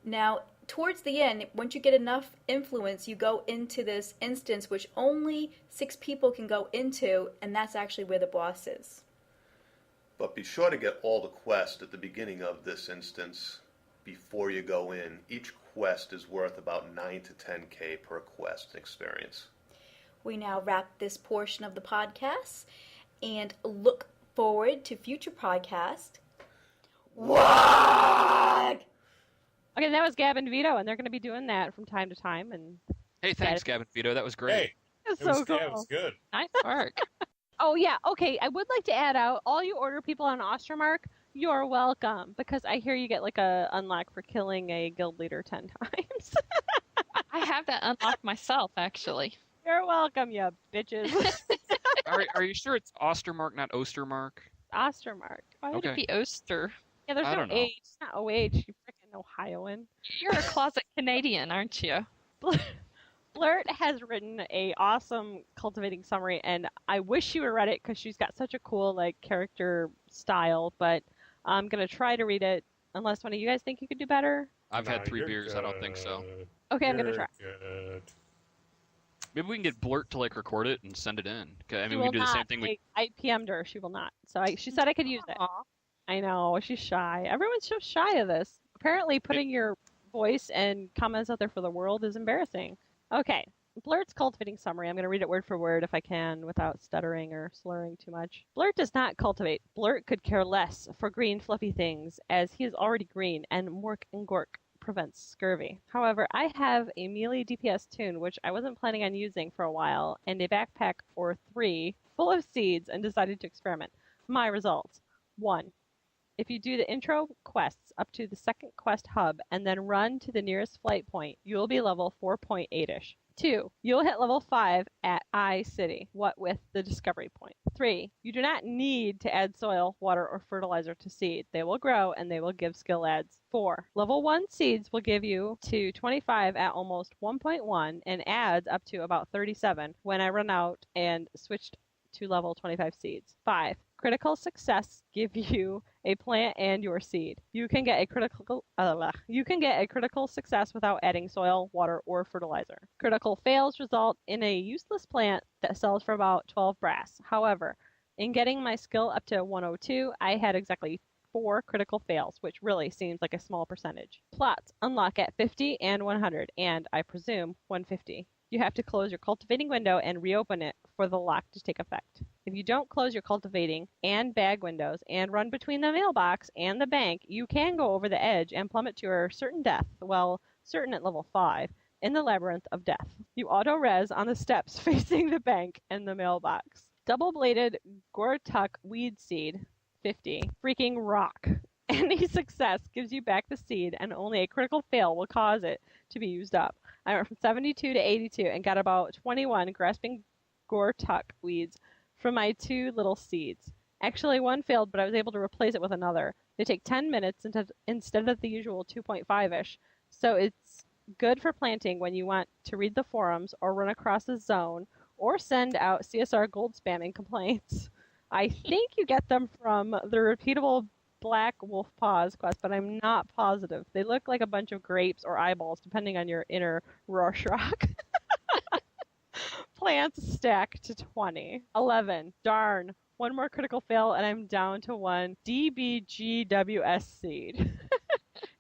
Now, towards the end, once you get enough influence, you go into this instance which only 6 people can go into, and that's actually where the boss is. But be sure to get all the quests at the beginning of this instance before you go in. Each quest is worth about 9 to 10k per quest experience. We now wrap this portion of the podcast and look forward to future podcasts. What? Okay, that was Gab and Vito, and they're going to be doing that from time to time. And Hey, thanks, Gavin Vito. That was great. Hey, it's it was, so cool. yeah, it was good. Nice work. Oh, yeah. Okay, I would like to add out, all you order people on Ostermark, you're welcome, because I hear you get like a unlock for killing a guild leader 10 times. I have that unlocked myself, actually. You're welcome, you bitches. Are you sure it's Ostermark, not Ostermark? Ostermark. Why would it Okay. be Oster? Yeah, there's I no don't know. H. It's not OH, you freaking Ohioan. You're a closet Canadian, aren't you? Blurt has written a awesome cultivating summary, and I wish you would read it because she's got such a cool like character style. But I'm gonna try to read it, unless one of you guys think you could do better. I've had Nah, 3 you're beers. I don't think so. good. Okay, I'm gonna You're try. Good. Maybe we can get Blurt to like record it and send it in. 'Kay, I She mean, we will can do the same not. thing. I PM'd her. She will not. So she said I could use it. Aw. I know, she's shy. Everyone's so shy of this. Apparently, putting your voice and comments out there for the world is embarrassing. Okay, Blurt's cultivating summary. I'm going to read it word for word if I can without stuttering or slurring too much. Blurt does not cultivate. Blurt could care less for green fluffy things, as he is already green, and Mork and Gork prevents scurvy. However, I have a melee DPS tune, which I wasn't planning on using for a while, and a backpack or 3 full of seeds, and decided to experiment. My results. 1. If you do the intro quests up to the second quest hub and then run to the nearest flight point, you'll be level 4.8-ish. 2. You'll hit level 5 at I City, what with the discovery point. 3. You do not need to add soil, water, or fertilizer to seed. They will grow and they will give skill adds. 4. Level 1 seeds will give you to 25 at almost 1.1 and adds up to about 37 when I run out and switched to level 25 seeds. 5. Critical success give you a plant and your seed. You can get a critical success without adding soil, water, or fertilizer. Critical fails result in a useless plant that sells for about 12 brass. However, in getting my skill up to 102, I had exactly 4 critical fails, which really seems like a small percentage. Plots unlock at 50 and 100, and I presume 150. You have to close your cultivating window and reopen it for the lock to take effect. If you don't close your cultivating and bag windows and run between the mailbox and the bank, you can go over the edge and plummet to your certain death, well, certain at level 5, in the labyrinth of death. You auto-res on the steps facing the bank and the mailbox. Double-bladed Gortuck weed seed, 50, freaking rock. Any success gives you back the seed, and only a critical fail will cause it to be used up. I went from 72 to 82 and got about 21 grasping Gortuck weeds from my 2 little seeds. Actually, one failed, but I was able to replace it with another. They take 10 minutes instead of the usual 2.5-ish, so it's good for planting when you want to read the forums or run across a zone or send out CSR gold spamming complaints. I think you get them from the repeatable Black Wolf Paws quest, but I'm not positive. They look like a bunch of grapes or eyeballs, depending on your inner Rorschach. Plants stack to 20. 11. Darn. One more critical fail, and I'm down to 1 DBGWS seed.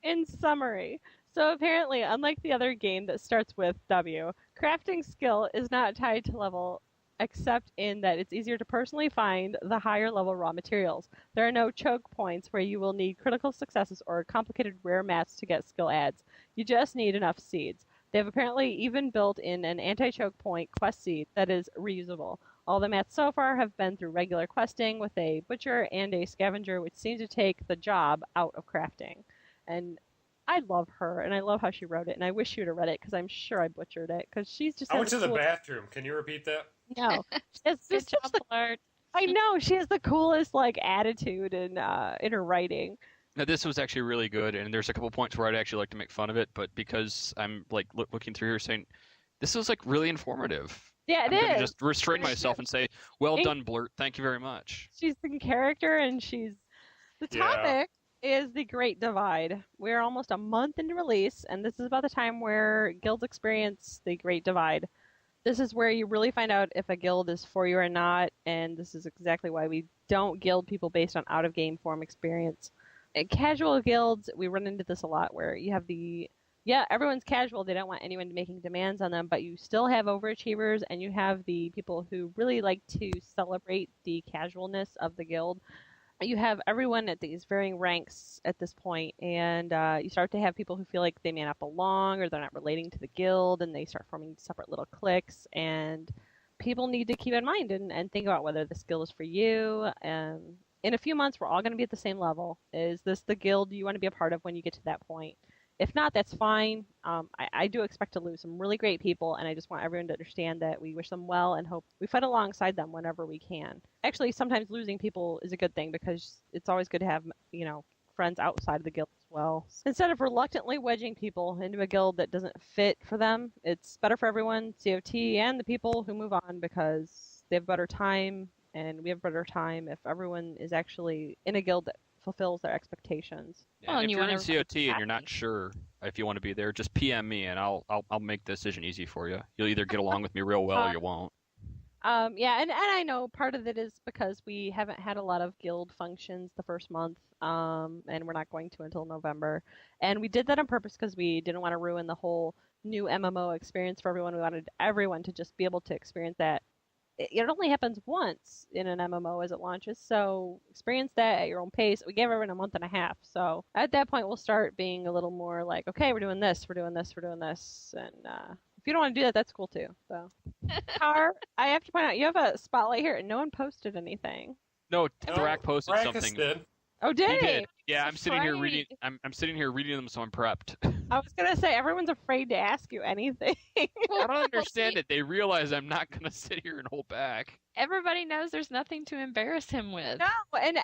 In summary, so apparently, unlike the other game that starts with W, crafting skill is not tied to level, except in that it's easier to personally find the higher level raw materials. There are no choke points where you will need critical successes or complicated rare mats to get skill adds. You just need enough seeds. They have apparently even built in an anti-choke point quest seed that is reusable. All the mats so far have been through regular questing with a butcher and a scavenger, which seem to take the job out of crafting. And I love her, and I love how she wrote it, and I wish you would have read it, because I'm sure I butchered it, because she's just... I went to the bathroom. Can you repeat that? No. It's Good just job, Blurt. I know she has the coolest like attitude in her writing. Now, this was actually really good, and there's a couple points where I'd actually like to make fun of it, but because I'm like looking through here saying, this was like really informative. Yeah, I'm gonna is. just restrain myself and say, well done, Blurt. Thank you very much. She's in character, and the topic is the Great Divide. We're almost a month into release, and this is about the time where guilds experience the Great Divide. This is where you really find out if a guild is for you or not, and this is exactly why we don't guild people based on out-of-game form experience. In casual guilds, we run into this a lot, where you have everyone's casual, they don't want anyone making demands on them, but you still have overachievers, and you have the people who really like to celebrate the casualness of the guild. You have everyone at these varying ranks at this point, and you start to have people who feel like they may not belong or they're not relating to the guild, and they start forming separate little cliques, and people need to keep in mind and think about whether this guild is for you. In a few months, we're all going to be at the same level. Is this the guild you want to be a part of when you get to that point? If not, that's fine. I do expect to lose some really great people, and I just want everyone to understand that we wish them well and hope we fight alongside them whenever we can. Actually, sometimes losing people is a good thing, because it's always good to have, friends outside of the guild as well. Instead of reluctantly wedging people into a guild that doesn't fit for them, it's better for everyone, COT and the people who move on, because they have better time, and we have better time if everyone is actually in a guild that fulfills their expectations. Yeah, well, and if you're in COT and you're not sure if you want to be there, just PM me and I'll make the decision easy for you. You'll either get along with me real well or you won't. And I know part of it is because we haven't had a lot of guild functions the first month, and we're not going to until November. And we did that on purpose because we didn't want to ruin the whole new MMO experience for everyone. We wanted everyone to just be able to experience that. It only happens once in an MMO as it launches, so experience that at your own pace. We gave everyone a month and a half, so at that point we'll start being a little more like, okay, we're doing this, and if you don't want to do that, that's cool too. So, Car, I have to point out, you have a spotlight here, and no one posted anything. No, Thrak posted something. Did. Oh, did he? Yeah, I'm sitting here reading. I'm sitting here reading them, so I'm prepped. I was gonna say everyone's afraid to ask you anything. I don't understand it. They realize I'm not gonna sit here and hold back. Everybody knows there's nothing to embarrass him with. No, and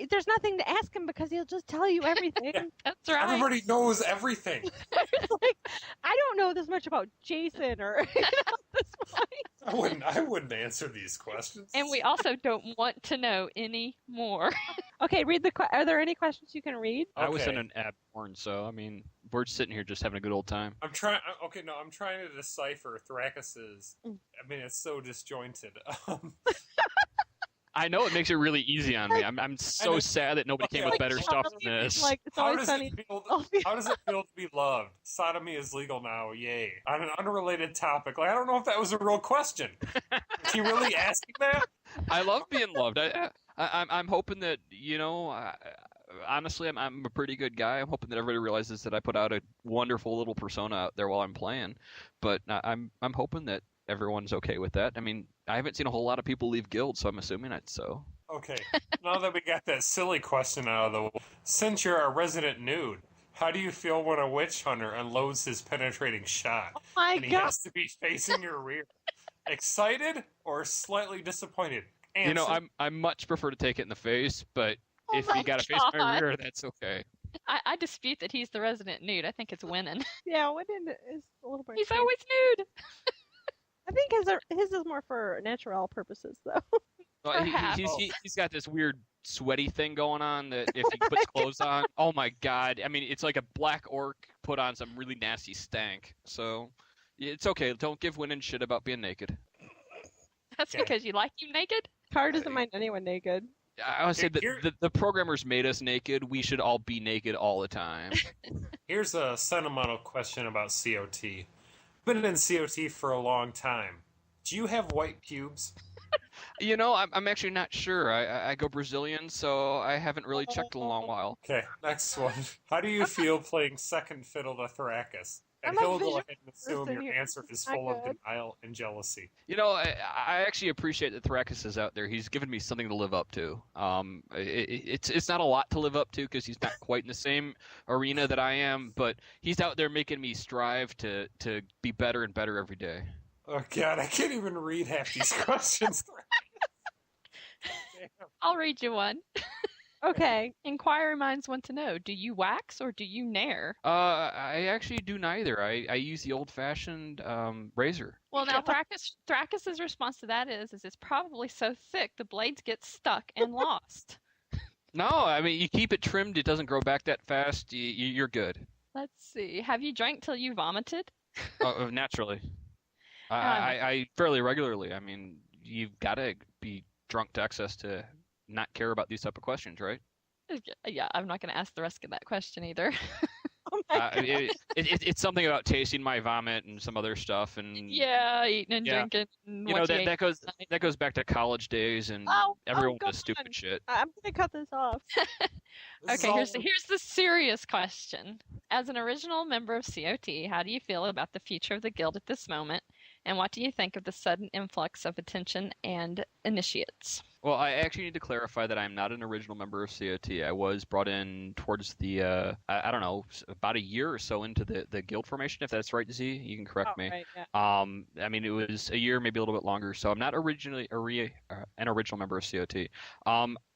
there's nothing to ask him because he'll just tell you everything. That's right. Everybody knows everything. It's like, I don't know this much about Jason or this point. I wouldn't answer these questions. And we also don't want to know any more. Okay, read are there any questions you can read? I was in an app porn, so I mean, we're sitting here just having a good old time. I'm trying to decipher Thrakis's. I mean, it's so disjointed. I know it makes it really easy on me. I'm so sad that nobody came with better stuff than this. It's always funny. How does it feel to be loved? Sodomy is legal now, yay. On an unrelated topic, I don't know if that was a real question. Is he really asking that? I love being loved. I'm hoping that, honestly, I'm a pretty good guy. I'm hoping that everybody realizes that I put out a wonderful little persona out there while I'm playing. But I'm hoping that everyone's okay with that. I mean, I haven't seen a whole lot of people leave guilds, so I'm assuming it's so. Okay, now that we got that silly question out of the way, since you're a resident nude, how do you feel when a witch hunter unloads his penetrating shot? Oh my and he has to be facing your rear? Excited or slightly disappointed? Answer. I much prefer to take it in the face, but if you got to face my rear, that's okay. I dispute that he's the resident nude. I think it's winning. Yeah, winning is a little bit. He's always nude. I think his is more for natural purposes, though. Well, he's got this weird sweaty thing going on that if he puts clothes on, oh my god! I mean, it's like a black orc put on some really nasty stank. So it's okay. Don't give Winnan shit about being naked. That's because you like you naked. Car doesn't mind anyone naked. I would say that the programmers made us naked. We should all be naked all the time. Here's a sentimental question about COT. Been in COT for a long time. Do you have white pubes? I'm actually not sure. I go Brazilian, so I haven't really checked in a long while. Okay, next one. How do you feel playing second fiddle to Thrakis? And he'll go ahead and assume your answer is full of denial and jealousy. I actually appreciate that Thrakis is out there. He's given me something to live up to. It's not a lot to live up to because he's not quite in the same arena that I am, but he's out there making me strive to be better and better every day. Oh, God, I can't even read half these questions. I'll read you one. Okay. Inquiry minds want to know, do you wax or do you nair? I actually do neither. I use the old-fashioned razor. Well, now Thrakis' response to that is it's probably so thick the blades get stuck and lost. No, I mean, you keep it trimmed, it doesn't grow back that fast, you're good. Let's see. Have you drank till you vomited? Naturally. I fairly regularly. I mean, you've got to be drunk to excess to not care about these type of questions, right? Yeah, I'm not going to ask the rest of that question either. Oh my God. It's something about tasting my vomit and some other stuff, and Yeah, eating and Yeah. drinking. And you know what you ate that goes back to college days, and everyone does stupid shit. I'm gonna cut this off. Okay, here's the serious question. As an original member of COT, how do you feel about the future of the guild at this moment, and what do you think of the sudden influx of attention and initiates? Well, I actually need to clarify that I'm not an original member of COT. I was brought in towards the, I don't know, about a year or so into the guild formation, if that's right, Z. You can correct me. Right, yeah. I mean, it was a year, maybe a little bit longer, so I'm not originally an original member of COT.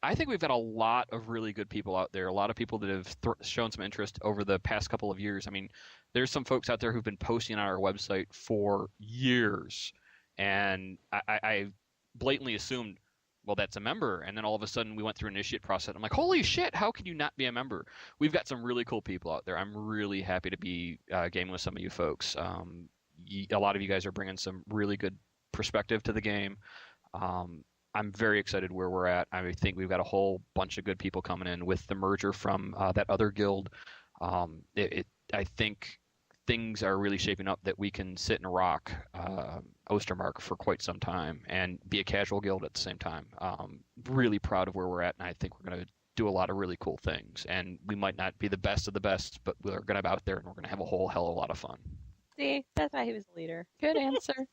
I think we've got a lot of really good people out there, a lot of people that have shown some interest over the past couple of years. I mean, there's some folks out there who've been posting on our website for years, and I blatantly assumed, well, that's a member. And then all of a sudden we went through an initiate process. I'm like, holy shit, how can you not be a member? We've got some really cool people out there. I'm really happy to be gaming with some of you folks. A lot of you guys are bringing some really good perspective to the game. I'm very excited where we're at. I think we've got a whole bunch of good people coming in with the merger from that other guild. I think things are really shaping up that we can sit and rock Ostermark for quite some time and be a casual guild at the same time. Really proud of where we're at, and I think we're going to do a lot of really cool things. And we might not be the best of the best, but we're going to be out there and we're going to have a whole hell of a lot of fun. See, that's why he was the leader. Good answer.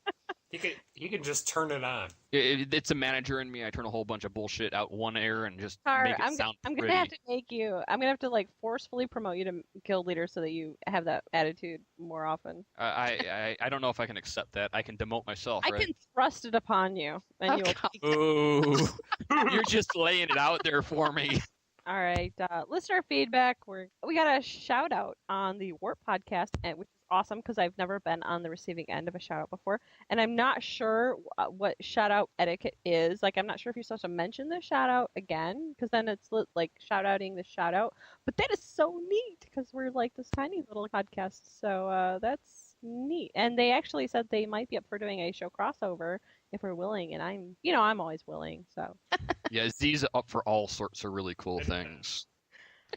You can just turn it on. It's a manager in me. I turn a whole bunch of bullshit out one air and just make it sound I'm pretty. gonna have to I'm gonna have to like forcefully promote you to guild leader so that you have that attitude more often. I don't know if I can accept that. I can demote myself, I right? can thrust it upon you, and you'll. Ooh, you're just laying it out there for me. All right, listener feedback. We got a shout out on the Warp podcast, which is awesome because I've never been on the receiving end of a shout out before, and I'm not sure what shout out etiquette is. Like, I'm not sure if you're supposed to mention the shout out again, because then it's like shout outing the shout out. But that is so neat because we're like this tiny little podcast, so that's neat. And they actually said they might be up for doing a show crossover if we're willing, and I'm always willing. So yeah, Z's up for all sorts of really cool things.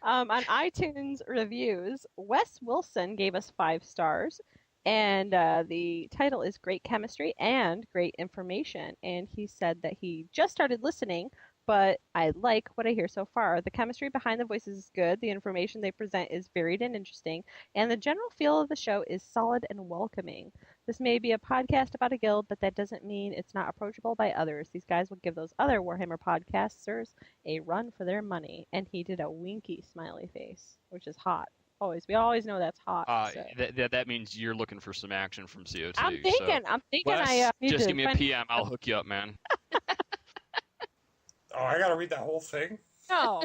On iTunes reviews, Wes Wilson gave us 5 stars, and the title is Great Chemistry and Great Information. And he said that he just started listening, but I like what I hear so far. The chemistry behind the voices is good, the information they present is varied and interesting, and the general feel of the show is solid and welcoming. This may be a podcast about a guild, but that doesn't mean it's not approachable by others. These guys would give those other Warhammer podcasters a run for their money. And he did a winky smiley face, which is hot. We always know that's hot. So. That means you're looking for some action from COT. I'm thinking Wes, I need just to give me a PM. I'll hook you up, man. Oh, I gotta read that whole thing? No,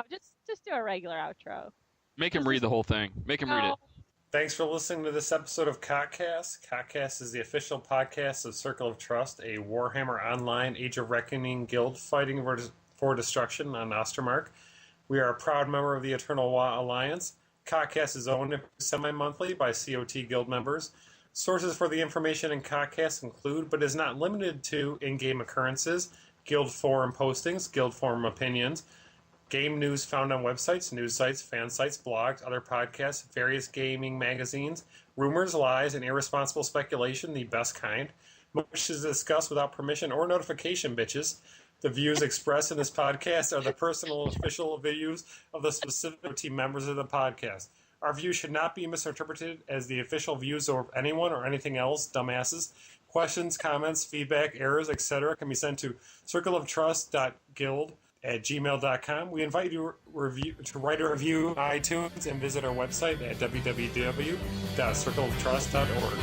just do a regular outro. Make him read the whole thing. Make him read it. Thanks for listening to this episode of CoTCast. CoTCast is the official podcast of Circle of Trust, a Warhammer Online Age of Reckoning guild fighting for destruction on Ostermark. We are a proud member of the Eternal Wa Alliance. CoTCast is owned semi-monthly by COT guild members. Sources for the information in CoTCast include, but is not limited to, in-game occurrences, guild forum postings, guild forum opinions, game news found on websites, news sites, fan sites, blogs, other podcasts, various gaming magazines, rumors, lies, and irresponsible speculation, the best kind. Much is discussed without permission or notification, bitches. The views expressed in this podcast are the personal and official views of the specific team members of the podcast. Our views should not be misinterpreted as the official views of anyone or anything else, dumbasses. Questions, comments, feedback, errors, etc. can be sent to circleoftrust.guild@gmail.com. We invite you to write a review on iTunes and visit our website at www.circleoftrust.org.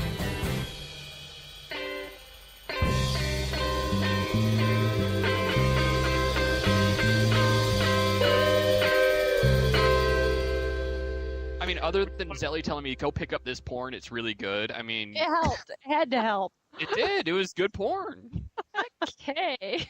I mean, other than Zelly telling me, go pick up this porn, it's really good. I mean... It helped. It had to help. It did. It was good porn. Okay.